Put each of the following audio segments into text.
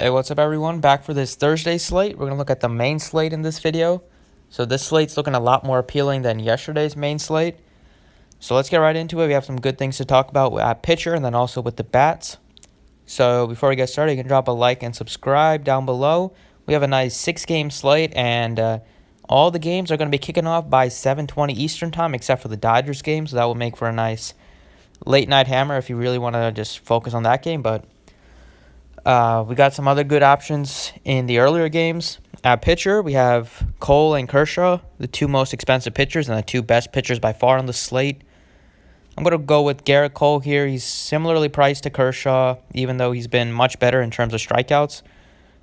Hey, what's up everyone? Back for this Thursday slate. We're going to look at the main slate in this video. So this slate's looking a lot more appealing than yesterday's main slate. So let's get right into it. We have some good things to talk about at pitcher and then also with the bats. So before we get started, you can drop a like and subscribe down below. We have a nice 6-game slate, and all the games are going to be kicking off by 7:20 Eastern time except for the Dodgers game. So that will make for a nice late night hammer if you really want to just focus on that game. But we got some other good options in the earlier games. At pitcher, we have Cole and Kershaw, the two most expensive pitchers and the two best pitchers by far on the slate. I'm going to go with Garrett Cole here. He's similarly priced to Kershaw, even though he's been much better in terms of strikeouts.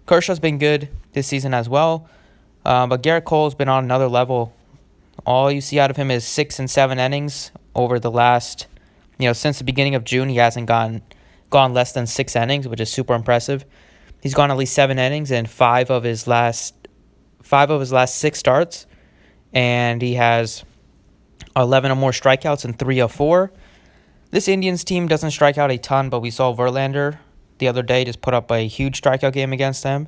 Kershaw's been good this season as well, but Garrett Cole's been on another level. All you see out of him is 6 and 7 innings over the last, since the beginning of June. He hasn't gone less than 6 innings, which is super impressive. He's gone at least 7 innings in five of his last 6 starts, and he has 11 or more strikeouts in 3 of 4. This Indians team doesn't strike out a ton, but we saw Verlander the other day just put up a huge strikeout game against them,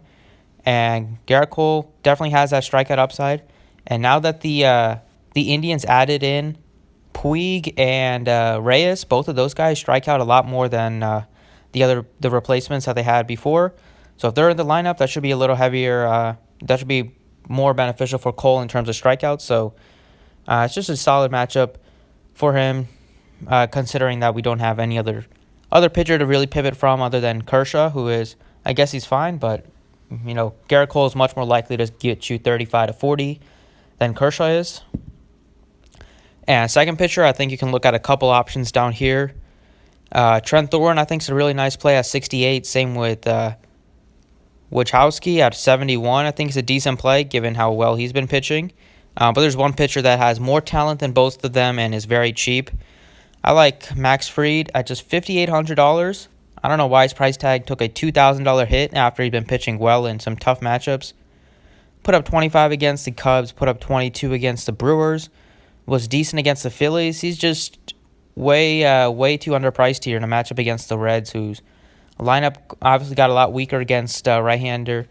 and Garrett Cole definitely has that strikeout upside. And now that the Indians added in Puig and Reyes, both of those guys strike out a lot more than the replacements that they had before. So if they're in the lineup, that should be a little heavier. That should be more beneficial for Cole in terms of strikeouts. So it's just a solid matchup for him, considering that we don't have any other pitcher to really pivot from other than Kershaw, who is, I guess he's fine, but Garrett Cole is much more likely to get you 35 to 40 than Kershaw is. And second pitcher, I think you can look at a couple options down here. Trent Thorne, I think, is a really nice play at 68. Same with Wachowski at 71. I think it's a decent play given how well he's been pitching. But there's one pitcher that has more talent than both of them and is very cheap. I like Max Fried at just $5,800. I don't know why his price tag took a $2,000 hit after he'd been pitching well in some tough matchups. Put up 25 against the Cubs, put up 22 against the Brewers, was decent against the Phillies. He's just way too underpriced here in a matchup against the Reds, whose lineup obviously got a lot weaker against right-hander.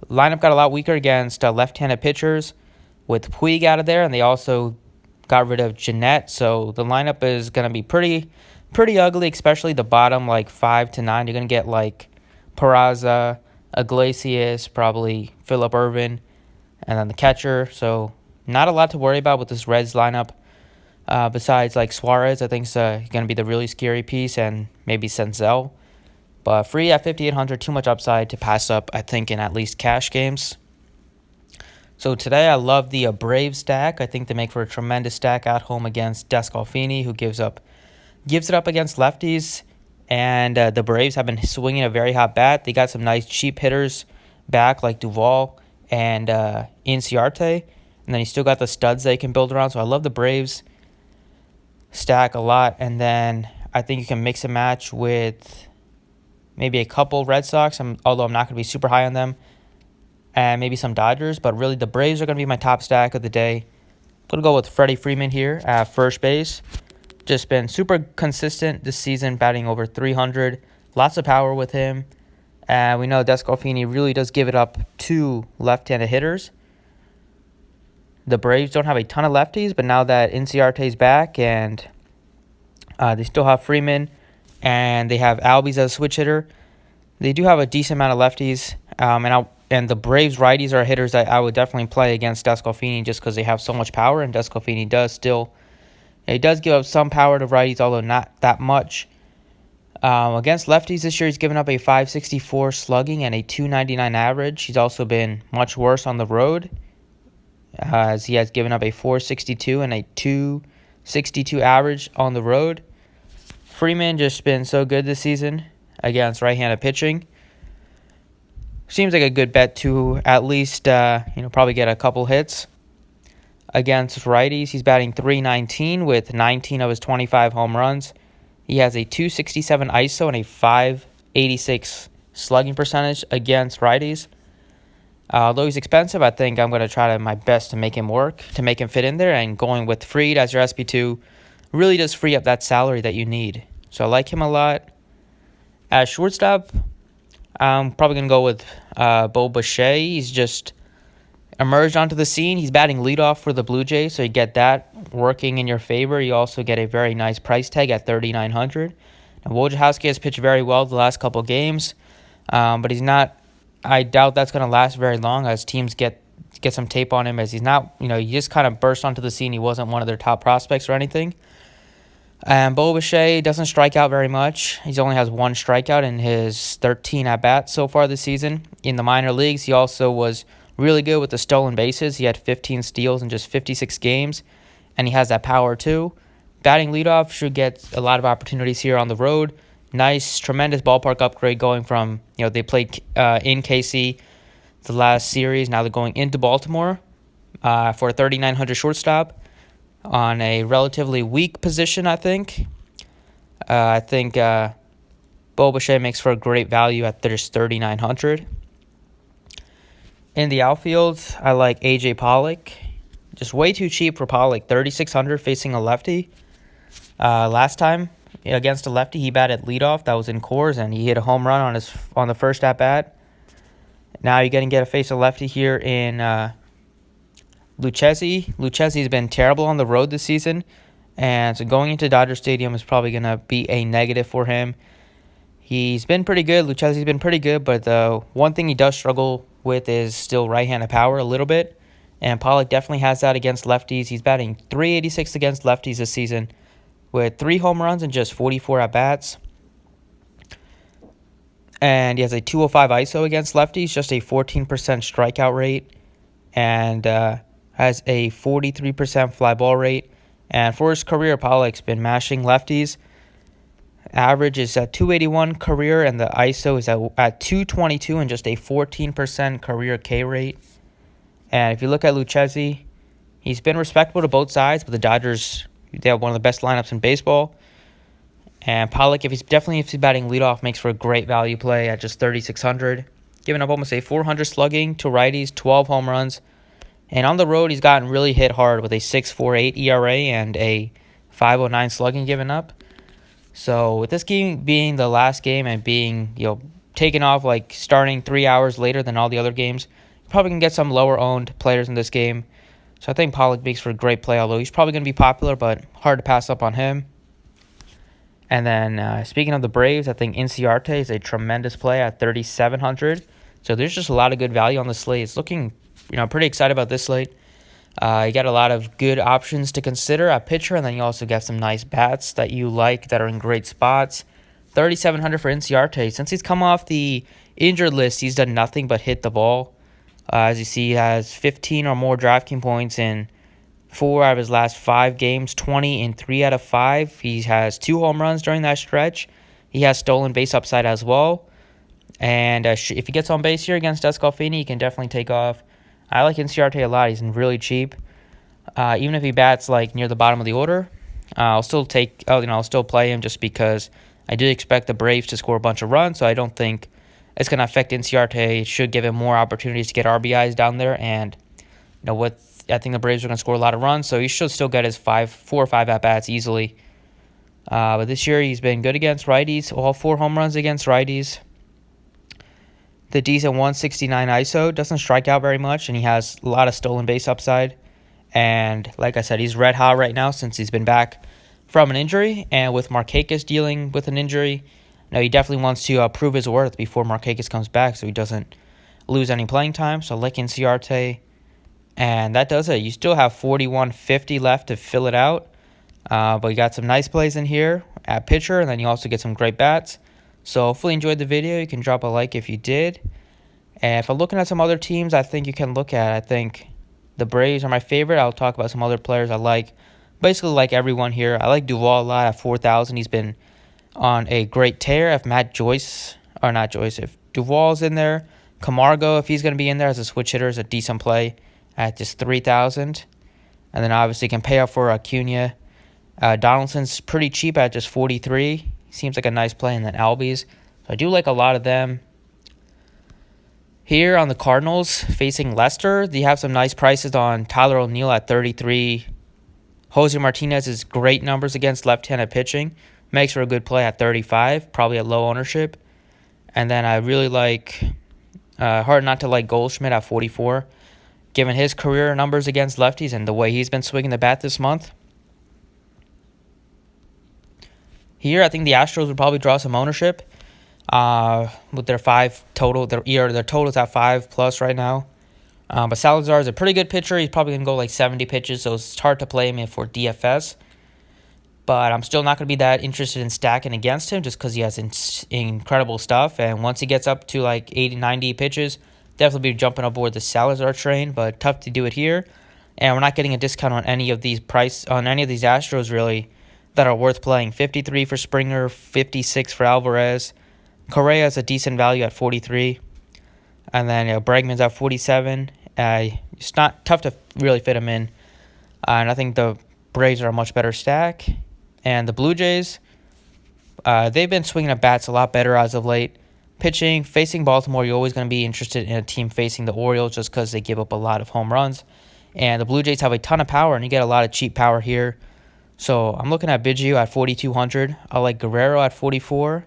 Lineup got a lot weaker against left-handed pitchers with Puig out of there, and they also got rid of Jeanette. So the lineup is going to be pretty ugly, especially the bottom 5 to 9. You're going to get Peraza, Iglesias, probably Phillip Ervin, and then the catcher. So not a lot to worry about with this Reds lineup. Besides Suarez, I think is going to be the really scary piece, and maybe Senzel. But free at $5,800, too much upside to pass up, I think, in at least cash games. So today I love the Braves stack. I think they make for a tremendous stack at home against Descalfini, who gives it up against lefties. And the Braves have been swinging a very hot bat. They got some nice cheap hitters back like Duvall and Inciarte. And then you still got the studs they can build around. So I love the Braves stack a lot. And then I think you can mix and match with maybe a couple Red Sox, although I'm not going to be super high on them, and maybe some Dodgers. But really, the Braves are going to be my top stack of the day. I'm going to go with Freddie Freeman here at first base. Just been super consistent this season, batting over 300. Lots of power with him. And we know Descalfini really does give it up to left-handed hitters. The Braves don't have a ton of lefties, but now that Inciarte's back and they still have Freeman and they have Albies as a switch hitter, they do have a decent amount of lefties. And the Braves righties are hitters that I would definitely play against Descalfini just because they have so much power, and Descalfini does give up some power to righties, although not that much. Against lefties this year, he's given up a .564 slugging and a .299 average. He's also been much worse on the road, as he has given up a .462 and a .262 average on the road. Freeman just been so good this season against right-handed pitching. Seems like a good bet to at least probably get a couple hits. Against righties, he's batting .319 with 19 of his 25 home runs. He has a .267 ISO and a .586 slugging percentage against righties. Although he's expensive, I think I'm going to try my best to make him work, to make him fit in there. And going with Fried as your SP2 really does free up that salary that you need. So I like him a lot. At shortstop, I'm probably going to go with Bo Bichette. He's just emerged onto the scene. He's batting leadoff for the Blue Jays, so you get that working in your favor. You also get a very nice price tag at $3,900. Now, Wojciechowski has pitched very well the last couple games, but he's not. I doubt that's going to last very long as teams get some tape on him, as he's not. He just kind of burst onto the scene. He wasn't one of their top prospects or anything. And Bo Bichette doesn't strike out very much. He only has one strikeout in his 13 at-bats so far this season. In the minor leagues, he also was really good with the stolen bases. He had 15 steals in just 56 games, and he has that power too. Batting leadoff should get a lot of opportunities here on the road. Nice, tremendous ballpark upgrade going from, they played in KC the last series. Now they're going into Baltimore for a 3,900 shortstop on a relatively weak position, I think. I think Bo Bichette makes for a great value at just $3,900. In the outfield, I like A.J. Pollock. Just way too cheap for Pollock. $3,600 facing a lefty. Last time against a lefty, he batted leadoff. That was in Coors, and he hit a home run on the first at bat. Now you're going to get to face a lefty here in Lucchesi. Lucchesi's been terrible on the road this season, and so going into Dodger Stadium is probably going to be a negative for him. He's been pretty good. Lucchesi's been pretty good, but the one thing he does struggle with is still right-handed power a little bit, and Pollock definitely has that against lefties. He's batting .386 against lefties this season with 3 home runs and just 44 at-bats. And he has a .205 ISO against lefties, just a 14% strikeout rate, and has a 43% fly ball rate. And for his career, Pollock's been mashing lefties. Average is at 281 career, and the ISO is at 222 and just a 14% career K rate. And if you look at Lucchesi, he's been respectable to both sides, but the Dodgers, they have one of the best lineups in baseball. And Pollock, if he's batting leadoff, makes for a great value play at just $3,600. Giving up almost a 400 slugging to righties, 12 home runs. And on the road, he's gotten really hit hard with a 6.48 ERA and a 5.09 slugging given up. So with this game being the last game and being taken off starting 3 hours later than all the other games, you're probably going to get some lower owned players in this game. So I think Pollock makes for a great play, although he's probably going to be popular, but hard to pass up on him. And then speaking of the Braves, I think Inciarte is a tremendous play at $3,700. So there's just a lot of good value on the slate. It's looking, pretty excited about this slate. You got a lot of good options to consider at pitcher, and then you also get some nice bats that you like that are in great spots. $3,700 for Inciarte. Since he's come off the injured list, he's done nothing but hit the ball. As you see, he has 15 or more Draftkings points in 4 out of his last 5 games, 20 in 3 out of 5. He has 2 home runs during that stretch. He has stolen base upside as well. And if he gets on base here against Escalfini, he can definitely take off. I like Inciarte a lot. He's really cheap. Even if he bats near the bottom of the order, I'll still play him just because I do expect the Braves to score a bunch of runs. So I don't think it's going to affect Inciarte. It should give him more opportunities to get RBIs down there. And I think the Braves are going to score a lot of runs, so he should still get his 4 or 5 at bats easily. But this year he's been good against righties. All 4 home runs against righties. The decent 169 ISO, doesn't strike out very much, and he has a lot of stolen base upside. And like I said, he's red hot right now since he's been back from an injury. And with Markakis dealing with an injury, he definitely wants to prove his worth before Markakis comes back so he doesn't lose any playing time. So I like Inciarte. And that does it. You still have $4,150 left to fill it out. But you got some nice plays in here at pitcher, and then you also get some great bats. So hopefully you enjoyed the video. You can drop a like if you did. And if I'm looking at some other teams I think you can look at, I think the Braves are my favorite. I'll talk about some other players I like. Basically like everyone here. I like Duvall a lot at $4,000. He's been on a great tear. If if Duvall's in there, Camargo, if he's going to be in there as a switch hitter, is a decent play at just $3,000. And then obviously you can pay up for Acuna. Donaldson's pretty cheap at just $43. Seems like a nice play. And then Albies. So I do like a lot of them. Here on the Cardinals facing Leicester, they have some nice prices on Tyler O'Neill at $33. Jose Martinez's great numbers against left-handed pitching. Makes for a good play at $35, probably at low ownership. And then I really like, hard not to like Goldschmidt at 44. Given his career numbers against lefties and the way he's been swinging the bat this month. Here, I think the Astros would probably draw some ownership with their 5 total. Their total's at 5+ right now. But Salazar is a pretty good pitcher. He's probably going to go like 70 pitches, so it's hard to play him for DFS. But I'm still not going to be that interested in stacking against him just because he has incredible stuff. And once he gets up to like 80, 90 pitches, definitely be jumping aboard the Salazar train, but tough to do it here. And we're not getting a discount on any of these Astros really that are worth playing. 53 for Springer, 56 for Alvarez. Correa is a decent value at 43. And then Bregman's at 47. It's not tough to really fit him in. And I think the Braves are a much better stack. And the Blue Jays, they've been swinging at bats a lot better as of late. Pitching, facing Baltimore, you're always going to be interested in a team facing the Orioles just because they give up a lot of home runs. And the Blue Jays have a ton of power, and you get a lot of cheap power here. So I'm looking at Biggio at 4,200. I like Guerrero at 44.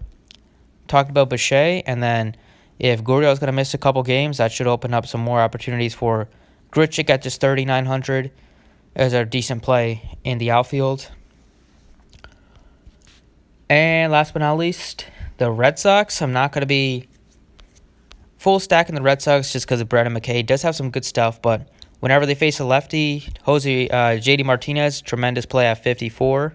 Talked about Bichette, and then if Gurriel's going to miss a couple games, that should open up some more opportunities for Grichuk at just 3,900 as a decent play in the outfield. And last but not least, the Red Sox. I'm not going to be full stack in the Red Sox just because of Brendan McKay. Does have some good stuff, but whenever they face a lefty, JD Martinez, tremendous play at 54.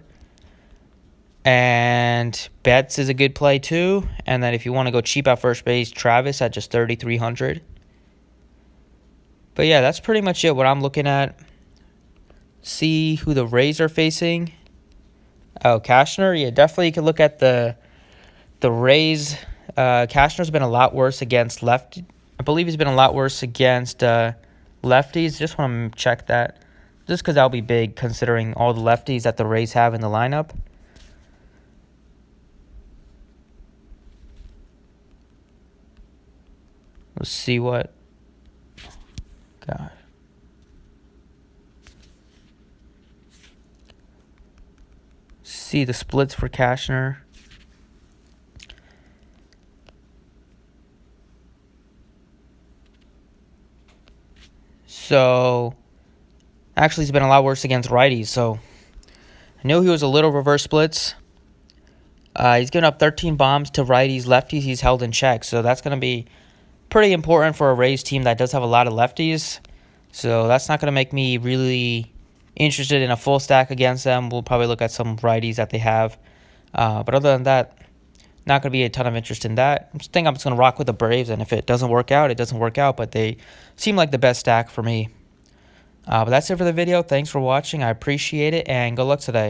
And Betts is a good play too. And then if you want to go cheap at first base, Travis at just 3,300. But yeah, that's pretty much it. What I'm looking at. See who the Rays are facing. Oh, Cashner. Yeah, definitely you can look at the Rays. Cashner's been a lot worse against lefty. I believe he's been a lot worse against lefties. Just want to check that. Just because that'll be big considering all the lefties that the Rays have in the lineup. Let's see what. God. See the splits for Cashner. So, actually, he's been a lot worse against righties. So, I know he was a little reverse splits. He's given up 13 bombs to righties. Lefties, he's held in check. So, that's going to be pretty important for a Rays team that does have a lot of lefties. So, that's not going to make me really interested in a full stack against them. We'll probably look at some righties that they have. But other than that, not going to be a ton of interest in that. I think I'm just going to rock with the Braves, and if it doesn't work out, it doesn't work out. But they seem like the best stack for me. But that's it for the video. Thanks for watching. I appreciate it, and good luck today.